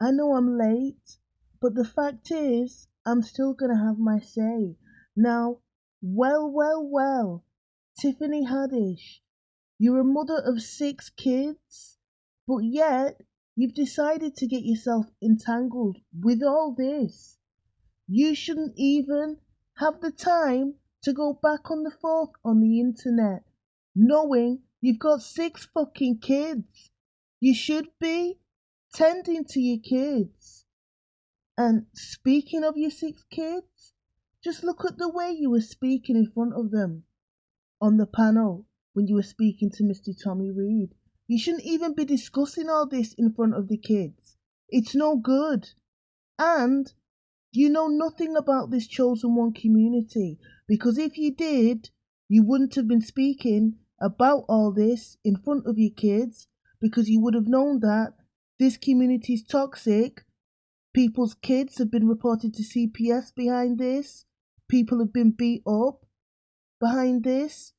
I know I'm late, but the fact is, I'm still gonna have my say. Now, well, Tiffany Haddish, you're a mother of 6 kids, but yet you've decided to get yourself entangled with all this. You shouldn't even have the time to go back on the forth on the internet, knowing you've got 6 fucking kids. You should be tending to your kids. And speaking of your 6 kids, just look at the way you were speaking in front of them on the panel when you were speaking to Mr. Tommy Reed. You shouldn't even be discussing all this in front of the kids. It's no good. And you know nothing about this chosen one community, because if you did, you wouldn't have been speaking about all this in front of your kids, because you would have known that this community is toxic. People's kids have been reported to CPS behind this. People have been beat up behind this.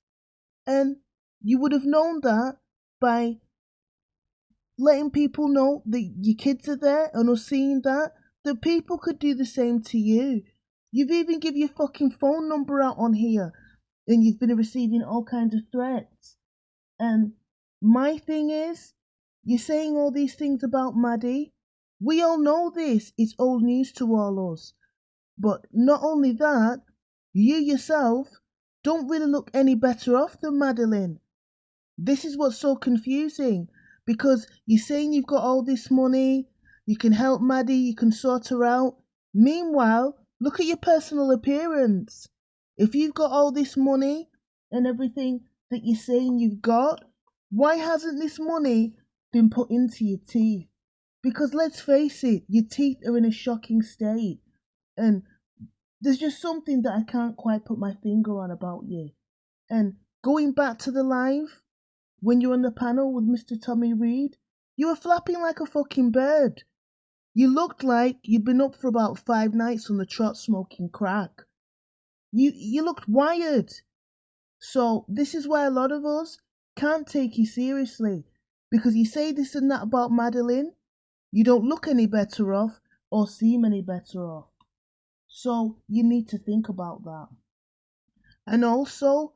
And you would have known that by letting people know that your kids are there and are seeing that people could do the same to you. You've even give your fucking phone number out on here, and you've been receiving all kinds of threats. And my thing is, you're saying all these things about Maddie. We all know this. It's old news to all us. But not only that, you yourself don't really look any better off than Madeline. This is what's so confusing, because you're saying you've got all this money, you can help Maddie, you can sort her out. Meanwhile, look at your personal appearance. If you've got all this money and everything that you're saying you've got, why hasn't this money been put into your teeth? Because let's face it, your teeth are in a shocking state. And there's just something that I can't quite put my finger on about you. And going back to the live, when you were on the panel with Mr. Tommy Reed, you were flapping like a fucking bird. You looked like you'd been up for about 5 nights on the trot smoking crack. You looked wired. So this is why a lot of us can't take you seriously. Because you say this and that about Madeline, you don't look any better off or seem any better off. So you need to think about that. And also,